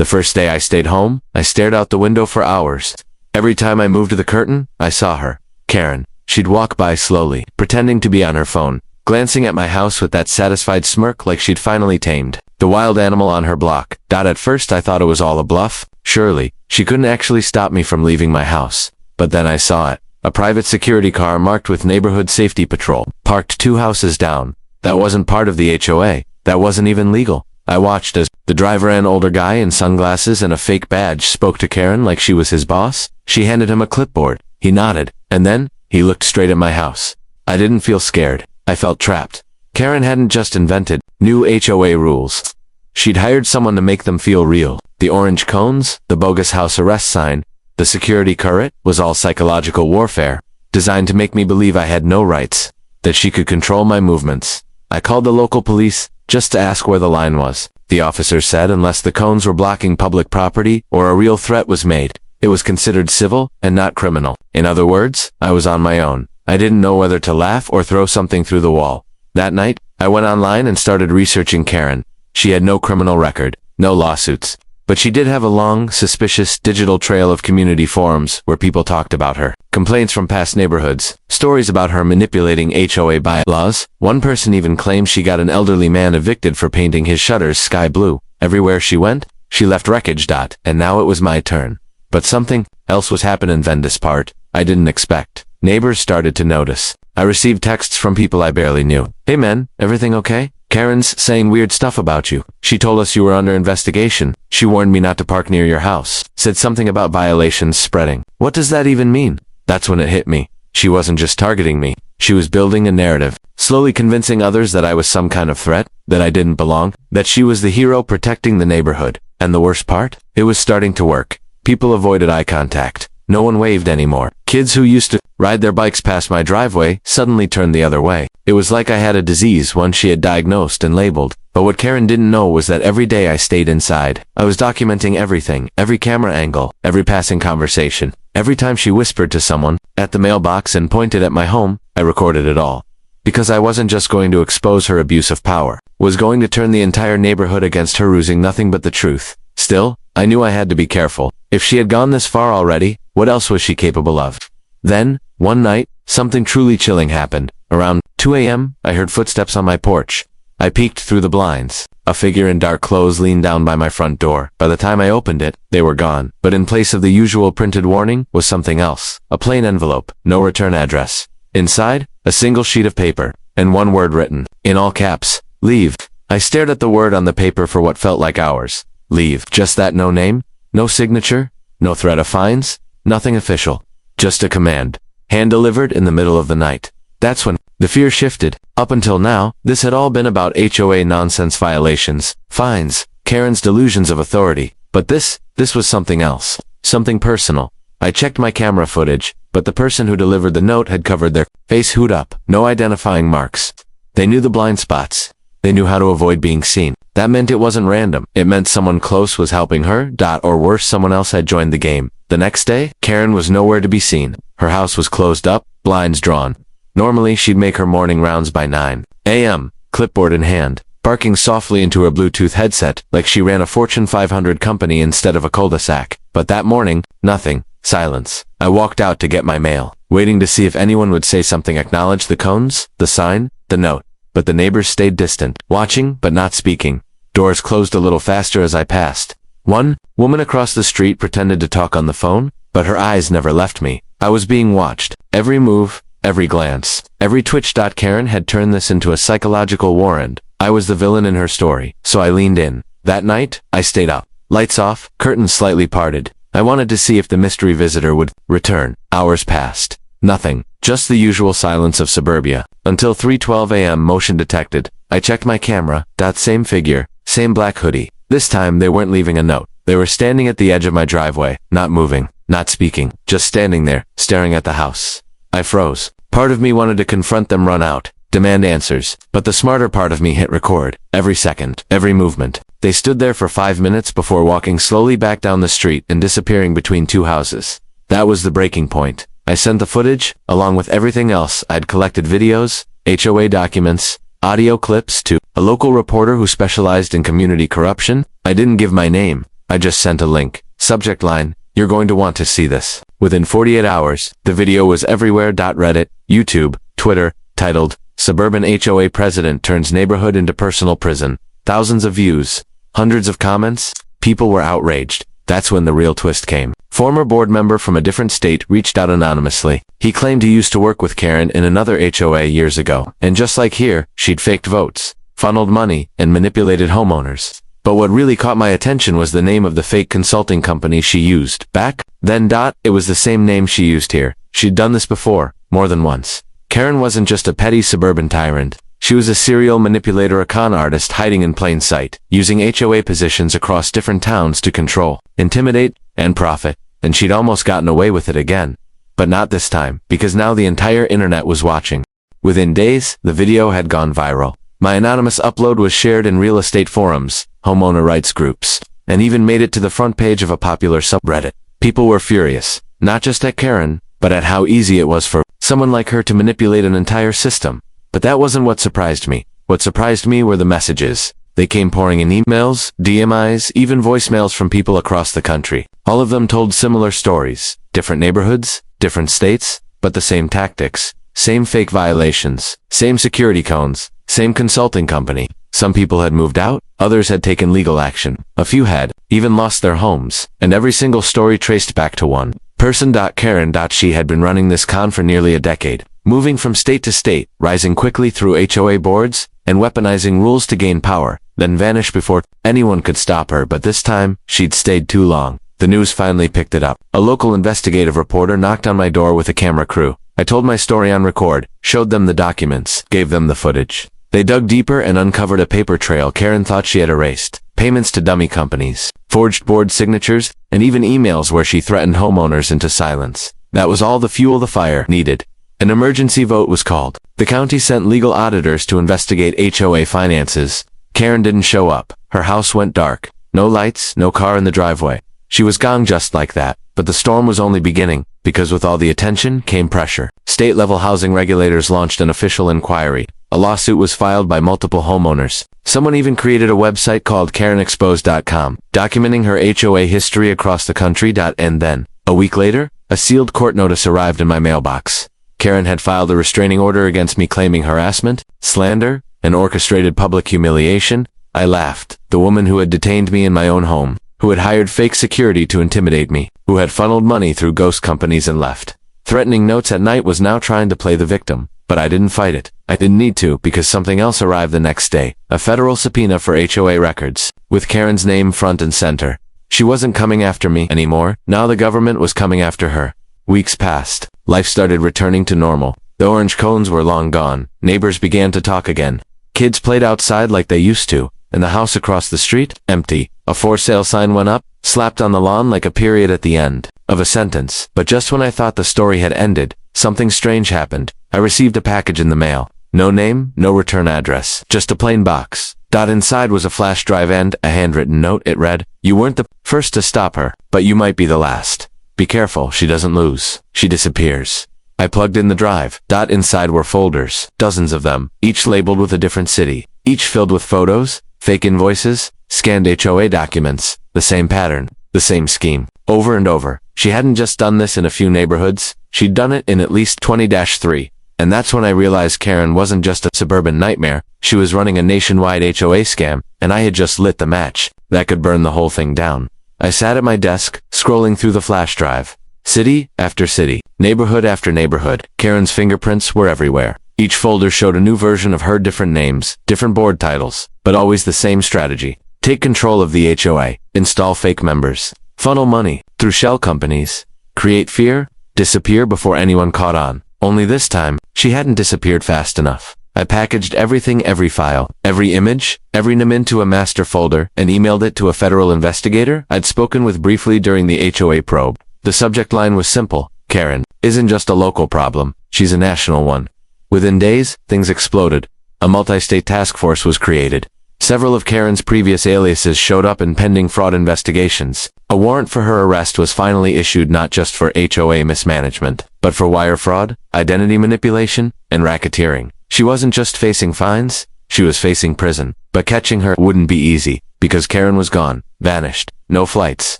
The first day I stayed home, I stared out the window for hours. Every time I moved the curtain, I saw her. Karen. She'd walk by slowly, pretending to be on her phone, glancing at my house with that satisfied smirk like she'd finally tamed the wild animal on her block. At first I thought it was all a bluff. Surely, she couldn't actually stop me from leaving my house. But then I saw it. A private security car marked with Neighborhood Safety Patrol, parked 2 houses down. That wasn't part of the HOA. That wasn't even legal. I watched as the driver, an older guy in sunglasses and a fake badge, spoke to Karen like she was his boss. She handed him a clipboard. He nodded, and then he looked straight at my house. I didn't feel scared. I felt trapped. Karen hadn't just invented new HOA rules. She'd hired someone to make them feel real. The orange cones, the bogus house arrest sign, the security turret was all psychological warfare, designed to make me believe I had no rights, that she could control my movements. I called the local police just to ask where the line was. The officer said unless the cones were blocking public property or a real threat was made, it was considered civil and not criminal. In other words, I was on my own. I didn't know whether to laugh or throw something through the wall. That night, I went online and started researching Karen. She had no criminal record, no lawsuits. But she did have a long, suspicious digital trail of community forums where people talked about her. Complaints from past neighborhoods, stories about her manipulating HOA bylaws. One person even claimed she got an elderly man evicted for painting his shutters sky blue. Everywhere she went, she left wreckage. And now it was my turn. But something else was happening in this part I didn't expect. Neighbors started to notice. I received texts from people I barely knew. Hey man, everything okay? Karen's saying weird stuff about you. She told us you were under investigation. She warned me not to park near your house. Said something about violations spreading. What does that even mean? That's when it hit me. She wasn't just targeting me. She was building a narrative, slowly convincing others that I was some kind of threat, that I didn't belong, that she was the hero protecting the neighborhood. And the worst part? It was starting to work. People avoided eye contact. No one waved anymore. Kids who used to ride their bikes past my driveway suddenly turned the other way. It was like I had a disease one she had diagnosed and labeled. But what Karen didn't know was that every day I stayed inside, I was documenting everything, every camera angle, every passing conversation. Every time she whispered to someone at the mailbox and pointed at my home, I recorded it all. Because I wasn't just going to expose her abuse of power, was going to turn the entire neighborhood against her, oozing nothing but the truth. Still, I knew I had to be careful. If she had gone this far already, what else was she capable of? Then, one night, something truly chilling happened. Around 2 a.m., I heard footsteps on my porch. I peeked through the blinds. A figure in dark clothes leaned down by my front door. By the time I opened it, they were gone. But in place of the usual printed warning was something else. A plain envelope, no return address. Inside, a single sheet of paper, and one word written, in all caps, leave. I stared at the word on the paper for what felt like hours. Leave. Just that, no name, no signature, no threat of fines, nothing official. Just a command. Hand-delivered in the middle of the night. That's when the fear shifted. Up until now, this had all been about HOA nonsense violations, fines, Karen's delusions of authority. But this was something else. Something personal. I checked my camera footage, but the person who delivered the note had covered their face hood up. No identifying marks. They knew the blind spots. They knew how to avoid being seen. That meant it wasn't random. It meant someone close was helping her, or worse, someone else had joined the game. The next day, Karen was nowhere to be seen. Her house was closed up, blinds drawn. Normally, she'd make her morning rounds by 9 a.m., clipboard in hand, barking softly into her Bluetooth headset like she ran a Fortune 500 company instead of a cul-de-sac. But that morning, nothing. Silence. I walked out to get my mail, waiting to see if anyone would say something, acknowledge the cones, the sign, the note. But the neighbors stayed distant, watching but not speaking. Doors closed a little faster as I passed. One woman across the street pretended to talk on the phone, but her eyes never left me. I was being watched. Every move, every glance, every twitch. Karen had turned this into a psychological war, and I was the villain in her story. So I leaned in. That night, I stayed up. Lights off, curtains slightly parted. I wanted to see if the mystery visitor would return. Hours passed. Nothing. Just the usual silence of suburbia. Until 3:12 a.m. motion detected. I checked my camera. Same figure. Same black hoodie. This time they weren't leaving a note. They were standing at the edge of my driveway. Not moving. Not speaking. Just standing there, staring at the house. I froze. Part of me wanted to confront them, run out, demand answers. But the smarter part of me hit record. Every second. Every movement. They stood there for 5 minutes before walking slowly back down the street and disappearing between 2 houses. That was the breaking point. I sent the footage, along with everything else I'd collected, videos, HOA documents, audio clips, to a local reporter who specialized in community corruption. I didn't give my name. I just sent a link. Subject line, you're going to want to see this. Within 48 hours, the video was everywhere. Reddit, YouTube, Twitter, titled, Suburban HOA President Turns Neighborhood into Personal Prison. Thousands of views, hundreds of comments. People were outraged. That's when the real twist came. Former board member from a different state reached out anonymously. He claimed he used to work with Karen in another HOA years ago. And just like here, she'd faked votes, funneled money, and manipulated homeowners. But what really caught my attention was the name of the fake consulting company she used. Back then, it was the same name she used here. She'd done this before, more than once. Karen wasn't just a petty suburban tyrant. She was a serial manipulator, a con artist hiding in plain sight, using HOA positions across different towns to control, intimidate, and profit. And she'd almost gotten away with it again. But not this time, because now the entire internet was watching. Within days, the video had gone viral. My anonymous upload was shared in real estate forums, homeowner rights groups, and even made it to the front page of a popular subreddit. People were furious, not just at Karen, but at how easy it was for someone like her to manipulate an entire system. But that wasn't what surprised me. What surprised me were the messages. They came pouring in emails, DMIs, even voicemails from people across the country. All of them told similar stories. Different neighborhoods, different states, but the same tactics. Same fake violations, same security cones, same consulting company. Some people had moved out, others had taken legal action. A few had even lost their homes, and every single story traced back to one person. Karen. She had been running this con for nearly a decade, moving from state to state, rising quickly through HOA boards, and weaponizing rules to gain power, then vanish before anyone could stop her. But this time, she'd stayed too long. The news finally picked it up. A local investigative reporter knocked on my door with a camera crew. I told my story on record, showed them the documents, gave them the footage. They dug deeper and uncovered a paper trail Karen thought she had erased. Payments to dummy companies, forged board signatures, and even emails where she threatened homeowners into silence. That was all the fuel the fire needed. An emergency vote was called. The county sent legal auditors to investigate HOA finances. Karen didn't show up. Her house went dark. No lights, no car in the driveway. She was gone just like that. But the storm was only beginning, because with all the attention came pressure. State-level housing regulators launched an official inquiry. A lawsuit was filed by multiple homeowners. Someone even created a website called KarenExposed.com, documenting her HOA history across the country. And then, a week later, a sealed court notice arrived in my mailbox. Karen had filed a restraining order against me claiming harassment, slander, and orchestrated public humiliation. I laughed. The woman who had detained me in my own home, who had hired fake security to intimidate me, who had funneled money through ghost companies and left threatening notes at night, was now trying to play the victim. But I didn't fight it. I didn't need to, because something else arrived the next day. A federal subpoena for HOA records, with Karen's name front and center. She wasn't coming after me anymore. Now the government was coming after her. Weeks passed. Life started returning to normal. The orange cones were long gone. Neighbors began to talk again. Kids played outside like they used to. And the house across the street, empty. A for sale sign went up, slapped on the lawn like a period at the end of a sentence. But just when I thought the story had ended, something strange happened. I received a package in the mail. No name, no return address, just a plain box. Inside was a flash drive and a handwritten note. It read, "You weren't the first to stop her, but you might be the last. Be careful, she doesn't lose. She disappears." I plugged in the drive. Inside were folders, dozens of them, each labeled with a different city, each filled with photos, fake invoices, scanned HOA documents. The same pattern, the same scheme, over and over. She hadn't just done this in a few neighborhoods, she'd done it in at least 20-3. And that's when I realized Karen wasn't just a suburban nightmare, she was running a nationwide HOA scam, and I had just lit the match that could burn the whole thing down. I sat at my desk, scrolling through the flash drive. City after city, neighborhood after neighborhood, Karen's fingerprints were everywhere. Each folder showed a new version of her, different names, different board titles, but always the same strategy. Take control of the HOA, install fake members, funnel money through shell companies, create fear, disappear before anyone caught on. Only this time, she hadn't disappeared fast enough. I packaged everything, every file, every image, every name into a master folder, and emailed it to a federal investigator I'd spoken with briefly during the HOA probe. The subject line was simple: Karen isn't just a local problem, she's a national one. Within days, things exploded. A multi-state task force was created. Several of Karen's previous aliases showed up in pending fraud investigations. A warrant for her arrest was finally issued, not just for HOA mismanagement, but for wire fraud, identity manipulation, and racketeering. She wasn't just facing fines, she was facing prison. But catching her wouldn't be easy, because Karen was gone. Vanished. No flights.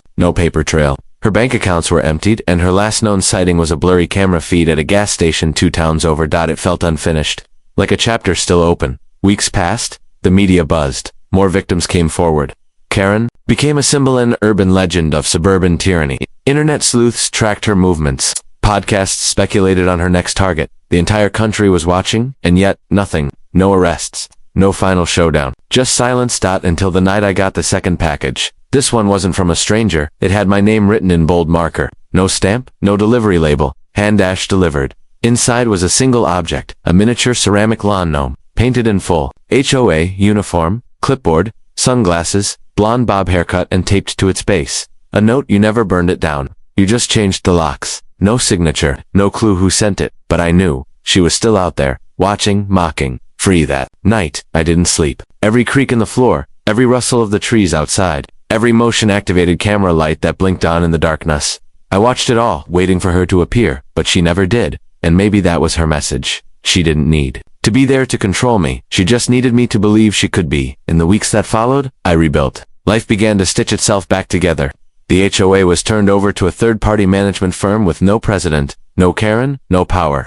No paper trail. Her bank accounts were emptied, and her last known sighting was a blurry camera feed at a gas station 2 towns over. It felt unfinished. Like a chapter still open. Weeks passed. The media buzzed. More victims came forward. Karen became a symbol and urban legend of suburban tyranny. Internet sleuths tracked her movements. Podcasts speculated on her next target. The entire country was watching, and yet, nothing. No arrests. No final showdown. Just silence. Until the night I got the second package. This one wasn't from a stranger. It had my name written in bold marker. No stamp, no delivery label. Hand-dash delivered. Inside was a single object, a miniature ceramic lawn gnome, painted in full. HOA, uniform, clipboard, sunglasses, blonde bob haircut and taped to its base. A note: you never burned it down. You just changed the locks. No signature, no clue who sent it, but I knew. She was still out there, watching, mocking. Free. That night, I didn't sleep. Every creak in the floor, every rustle of the trees outside, every motion-activated camera light that blinked on in the darkness. I watched it all, waiting for her to appear, but she never did, and maybe that was her message. She didn't need to be there to control me. She just needed me to believe she could be. In the weeks that followed, I rebuilt. Life began to stitch itself back together. The HOA was turned over to a third-party management firm with no president, no Karen, no power.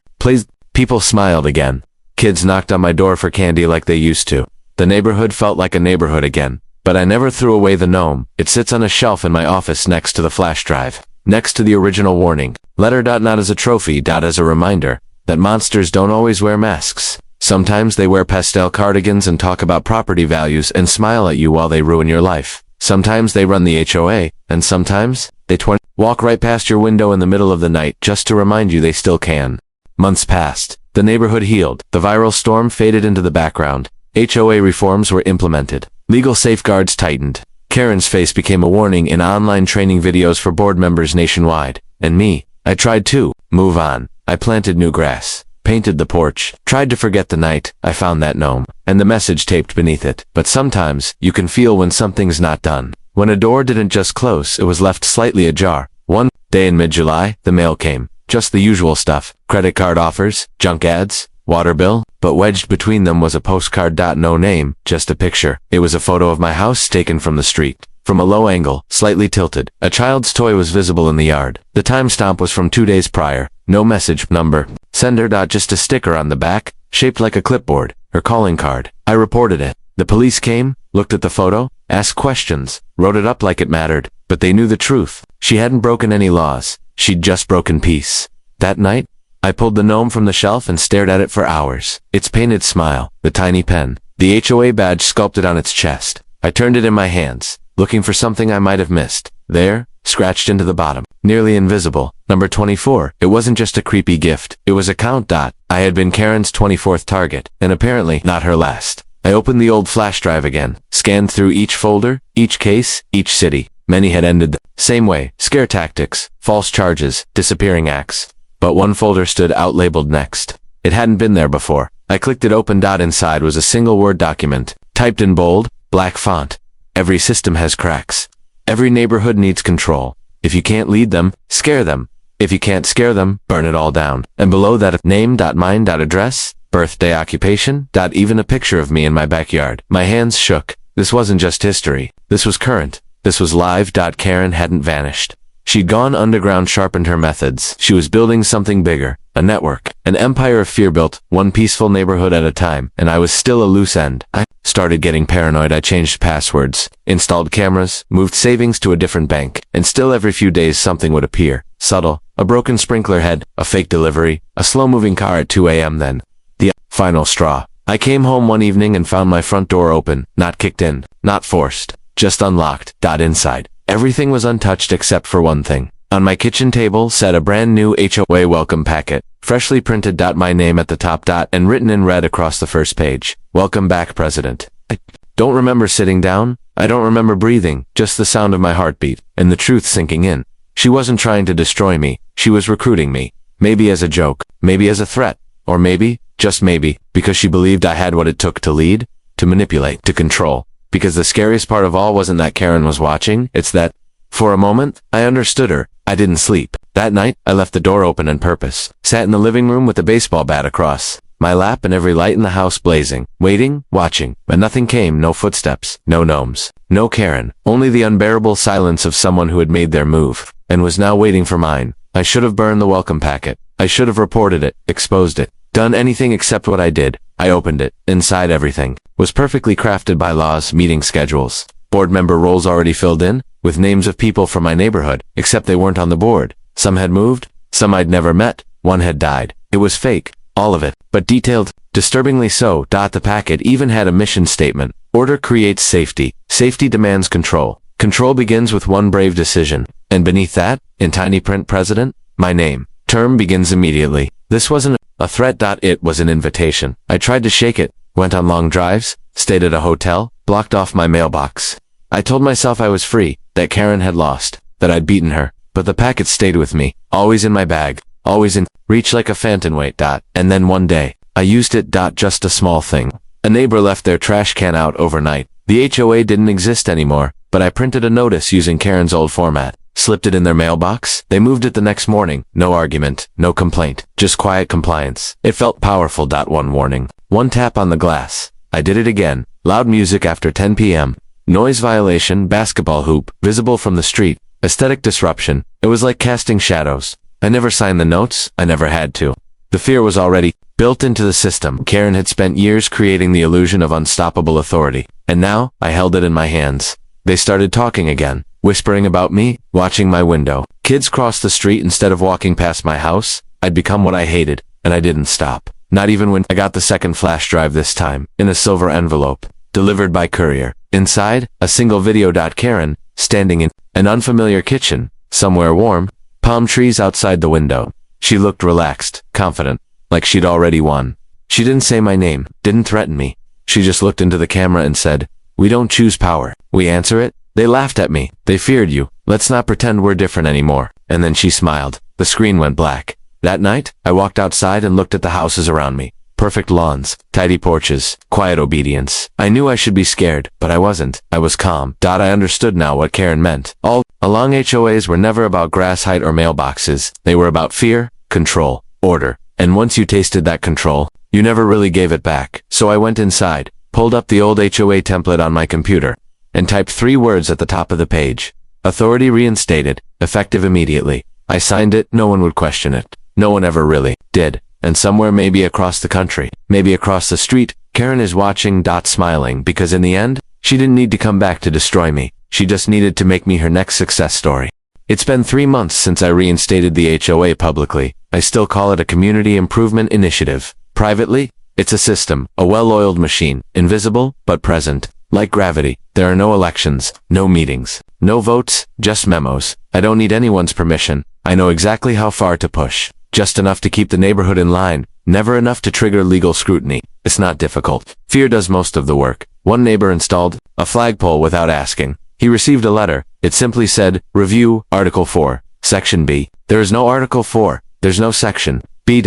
People smiled again. Kids knocked on my door for candy like they used to. The neighborhood felt like a neighborhood again. But I never threw away the gnome. It sits on a shelf in my office next to the flash drive. Next to the original warning. Letter. Not as a trophy. As a reminder that monsters don't always wear masks. Sometimes they wear pastel cardigans and talk about property values and smile at you while they ruin your life. Sometimes they run the HOA, and sometimes they walk right past your window in the middle of the night just to remind you they still can. Months passed. The neighborhood healed. The viral storm faded into the background. HOA reforms were implemented. Legal safeguards tightened. Karen's face became a warning in online training videos for board members nationwide. And me, I tried to move on. I planted new grass, painted the porch, tried to forget the night I found that gnome, and the message taped beneath it. But sometimes, you can feel when something's not done. When a door didn't just close, it was left slightly ajar. One day in mid-July, the mail came. Just the usual stuff. Credit card offers, junk ads, water bill, but wedged between them was a postcard. No name, just a picture. It was a photo of my house taken from the street. From a low angle, slightly tilted, a child's toy was visible in the yard. The timestamp was from 2 days prior. No message number. Sender. Just a sticker on the back, shaped like a clipboard, her calling card. I reported it. The police came, looked at the photo, asked questions, wrote it up like it mattered, but they knew the truth. She hadn't broken any laws. She'd just broken peace. That night, I pulled the gnome from the shelf and stared at it for hours. Its painted smile, the tiny pen, the HOA badge sculpted on its chest. I turned it in my hands, looking for something I might have missed. There, scratched into the bottom, nearly invisible, number 24. It wasn't just a creepy gift. It was a count. I had been Karen's 24th target, and apparently not her last. I opened the old flash drive again, scanned through each folder, each case, each city. Many had ended the same way. Scare tactics, false charges, disappearing acts. But one folder stood out labeled next. It hadn't been there before. I clicked it open. Inside was a single Word document, typed in bold, black font. Every system has cracks. Every neighborhood needs control. If you can't lead them, scare them. If you can't scare them, burn it all down. And below that, name, mine, address, birthday, occupation, even a picture of me in my backyard. My hands shook. This wasn't just history. This was current. This was live. Karen hadn't vanished. She'd gone underground, sharpened her methods. She was building something bigger, a network, an empire of fear built, one peaceful neighborhood at a time, and I was still a loose end. I started getting paranoid. I changed passwords, installed cameras, moved savings to a different bank, and still every few days something would appear. Subtle, a broken sprinkler head, a fake delivery, a slow-moving car at 2 a.m. Then, the final straw. I came home one evening and found my front door open, not kicked in, not forced, just unlocked. Inside, everything was untouched except for one thing. On my kitchen table sat a brand new HOA welcome packet, freshly printed. My name at the top. And written in red across the first page. Welcome back, President. I don't remember sitting down. I don't remember breathing, just the sound of my heartbeat, and the truth sinking in. She wasn't trying to destroy me. She was recruiting me. Maybe as a joke, maybe as a threat, or maybe, just maybe, because she believed I had what it took to lead, to manipulate, to control. Because the scariest part of all wasn't that Karen was watching, it's that, for a moment, I understood her. I didn't sleep. That night, I left the door open on purpose. Sat in the living room with a baseball bat across my lap and every light in the house blazing, waiting, watching, but nothing came, no footsteps, no gnomes, no Karen, only the unbearable silence of someone who had made their move, and was now waiting for mine. I should have burned the welcome packet. I should have reported it, exposed it, done anything except what I did. I opened it. Inside everything was perfectly crafted by laws, meeting schedules, board member roles already filled in, with names of people from my neighborhood, except they weren't on the board. Some had moved, some I'd never met, one had died. It was fake, all of it, but detailed, disturbingly so. The packet even had a mission statement. Order creates safety. Safety demands control. Control begins with one brave decision. And beneath that, in tiny print, President, my name. Term begins immediately. This wasn't a threat. It was an invitation. I tried to shake it, went on long drives, stayed at a hotel, blocked off my mailbox. I told myself I was free, that Karen had lost, that I'd beaten her, but the packet stayed with me, always in my bag, always in reach like a phantom weight. And then one day, I used it. Just a small thing. A neighbor left their trash can out overnight. The HOA didn't exist anymore, but I printed a notice using Karen's old format, slipped it in their mailbox. They moved it the next morning. No argument, no complaint, just quiet compliance. It felt powerful. One warning, one tap on the glass. I did it again. Loud music after 10 p.m. Noise violation, basketball hoop, visible from the street, aesthetic disruption. It was like casting shadows. I never signed the notes. I never had to. The fear was already built into the system. Karen had spent years creating the illusion of unstoppable authority, and now I held it in my hands. They started talking again, whispering about me, watching my window. Kids crossed the street instead of walking past my house. I'd become what I hated, and I didn't stop. Not even when I got the second flash drive, this time, in a silver envelope, delivered by courier. Inside, a single video. Karen, standing in an unfamiliar kitchen, somewhere warm, palm trees outside the window. She looked relaxed, confident, like she'd already won. She didn't say my name, didn't threaten me. She just looked into the camera and said, "We don't choose power, we answer it." They laughed at me. They feared you. Let's not pretend we're different anymore. And then she smiled. The screen went black. That night, I walked outside and looked at the houses around me. Perfect lawns, tidy porches, quiet obedience. I knew I should be scared, but I wasn't. I was calm. I understood now what Karen meant. All along, HOAs were never about grass height or mailboxes. They were about fear, control, order. And once you tasted that control, you never really gave it back. So I went inside, pulled up the old HOA template on my computer, and typed 3 words at the top of the page. Authority reinstated, effective immediately. I signed it. No one would question it. No one ever really did. And somewhere, maybe across the country, maybe across the street, Karen is watching. Smiling, because in the end, she didn't need to come back to destroy me. She just needed to make me her next success story. It's been 3 months since I reinstated the HOA publicly. I still call it a community improvement initiative. Privately, it's a system, a well-oiled machine, invisible, but present. Like gravity, there are no elections, no meetings, no votes, just memos. I don't need anyone's permission. I know exactly how far to push. Just enough to keep the neighborhood in line, never enough to trigger legal scrutiny. It's not difficult. Fear does most of the work. One neighbor installed a flagpole without asking. He received a letter. It simply said, "Review, Article 4, Section B." There is no Article 4. There's no Section B.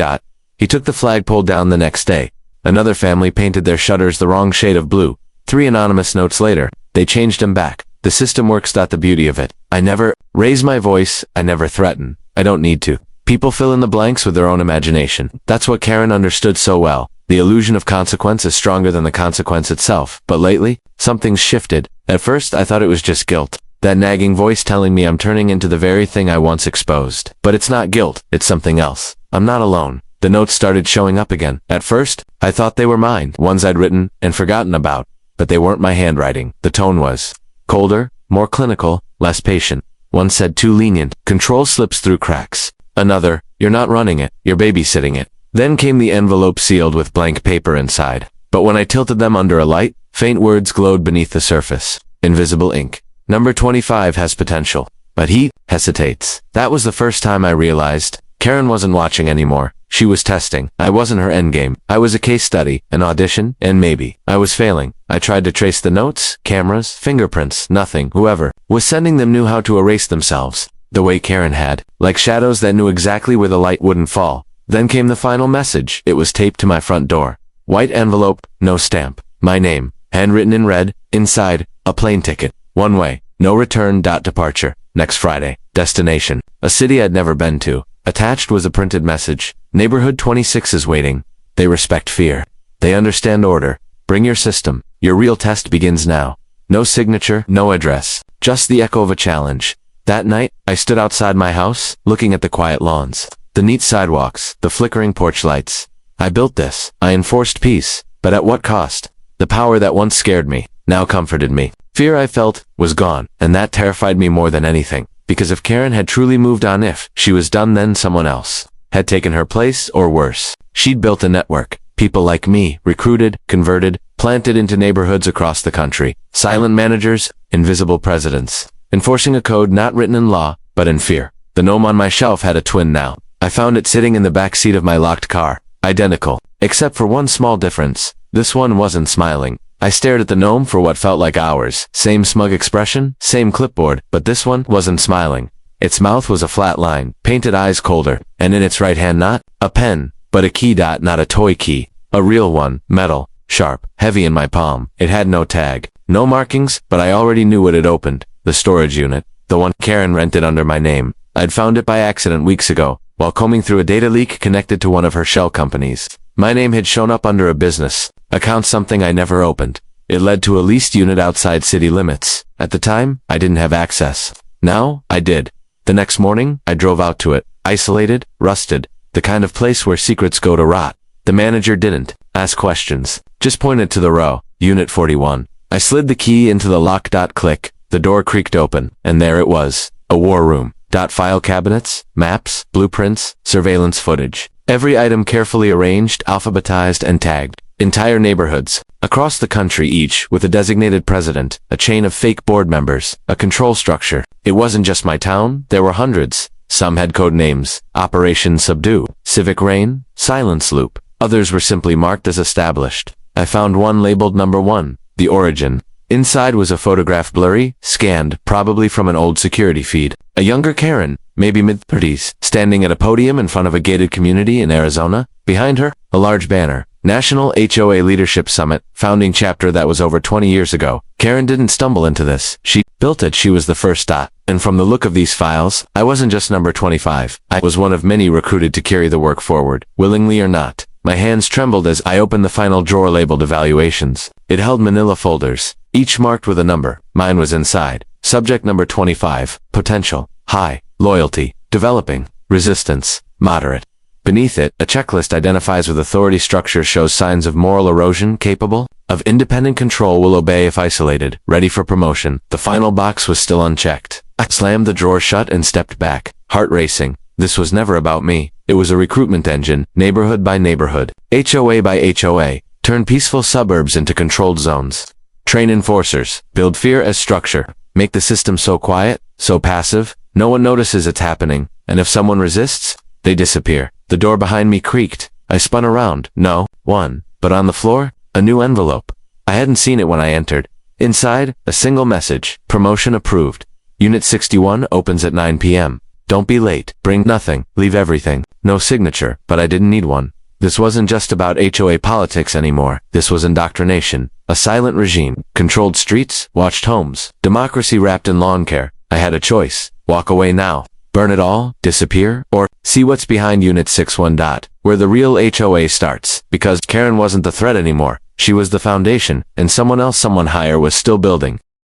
He took the flagpole down the next day. Another family painted their shutters the wrong shade of blue. 3 anonymous notes later, they changed them back. The system works. The beauty of it. I never raise my voice. I never threaten. I don't need to. People fill in the blanks with their own imagination. That's what Karen understood so well. The illusion of consequence is stronger than the consequence itself. But lately, something's shifted. At first, I thought it was just guilt. That nagging voice telling me I'm turning into the very thing I once exposed. But it's not guilt. It's something else. I'm not alone. The notes started showing up again. At first, I thought they were mine, ones I'd written and forgotten about. But they weren't my handwriting. The tone was colder, more clinical, less patient. One said too lenient. Control slips through cracks. Another, "You're not running it, you're babysitting it." Then came the envelope sealed with blank paper inside. But when I tilted them under a light, faint words glowed beneath the surface. Invisible ink. Number 25 has potential. But he hesitates. That was the first time I realized Karen wasn't watching anymore. She was testing. I wasn't her endgame. I was a case study, an audition, and maybe I was failing. I tried to trace the notes, cameras, fingerprints, nothing. Whoever was sending them knew how to erase themselves. The way Karen had, like shadows that knew exactly where the light wouldn't fall. Then came the final message. It was taped to my front door. White envelope, no stamp. My name, handwritten in red. Inside, a plane ticket. One way, no return. Departure, next Friday. Destination, a city I'd never been to. Attached was a printed message. Neighborhood 26 is waiting. They respect fear. They understand order. Bring your system. Your real test begins now. No signature, no address. Just the echo of a challenge. That night, I stood outside my house, looking at the quiet lawns, the neat sidewalks, the flickering porch lights. I built this. I enforced peace. But at what cost? The power that once scared me, now comforted me. Fear I felt was gone, and that terrified me more than anything. Because if Karen had truly moved on, if she was done, then someone else had taken her place, or worse. She'd built a network. People like me, recruited, converted, planted into neighborhoods across the country. Silent managers, invisible presidents. Enforcing a code not written in law, but in fear. The gnome on my shelf had a twin now. I found it sitting in the back seat of my locked car. Identical. Except for one small difference. This one wasn't smiling. I stared at the gnome for what felt like hours. Same smug expression, same clipboard, but this one wasn't smiling. Its mouth was a flat line, painted eyes colder, and in its right hand not a pen, but a key dot, not a toy key. A real one, metal, sharp, heavy in my palm. It had no tag, no markings, but I already knew what it opened. The storage unit, the one Karen rented under my name. I'd found it by accident weeks ago, while combing through a data leak connected to one of her shell companies. My name had shown up under a business account, something I never opened. It led to a leased unit outside city limits. At the time, I didn't have access. Now, I did. The next morning, I drove out to it. Isolated, rusted, the kind of place where secrets go to rot. The manager didn't ask questions, just pointed to the row, Unit 41. I slid the key into the lock. Click. The door creaked open, and there it was, a war room. File cabinets, maps, blueprints, surveillance footage. Every item carefully arranged, alphabetized, and tagged. Entire neighborhoods, across the country, each with a designated president, a chain of fake board members, a control structure. It wasn't just my town, there were hundreds. Some had code names, Operation Subdue, Civic Rain, Silence Loop. Others were simply marked as established. I found one labeled number 1, The Origin. Inside was a photograph, blurry, scanned, probably from an old security feed. A younger Karen, maybe mid-30s, standing at a podium in front of a gated community in Arizona. Behind her, a large banner. National HOA Leadership Summit, founding chapter. That was over 20 years ago. Karen didn't stumble into this. She built it. She was the first dot. And from the look of these files, I wasn't just number 25. I was one of many recruited to carry the work forward, willingly or not. My hands trembled as I opened the final drawer labeled Evaluations. It held manila folders, each marked with a number. Mine was inside. Subject number 25, Potential, High, Loyalty, Developing, Resistance, Moderate. Beneath it, a checklist identifies with authority structure, shows signs of moral erosion, capable of independent control, will obey if isolated, ready for promotion. The final box was still unchecked. I slammed the drawer shut and stepped back, heart racing. This was never about me. It was a recruitment engine, neighborhood by neighborhood, HOA by HOA, turn peaceful suburbs into controlled zones. Train enforcers, build fear as structure, make the system so quiet, so passive, no one notices it's happening, and if someone resists, they disappear. The door behind me creaked. I spun around. No one, but on the floor, a new envelope. I hadn't seen it when I entered. Inside, a single message. Promotion approved. Unit 61 opens at 9 p.m. Don't be late. Bring nothing. Leave everything. No signature, but I didn't need one. This wasn't just about HOA politics anymore. This was indoctrination. A silent regime. Controlled streets, watched homes. Democracy wrapped in lawn care. I had a choice. Walk away now. Burn it all, disappear, or see what's behind Unit 61. Where the real HOA starts. Because Karen wasn't the threat anymore. She was the foundation, and someone else, someone higher, was still building.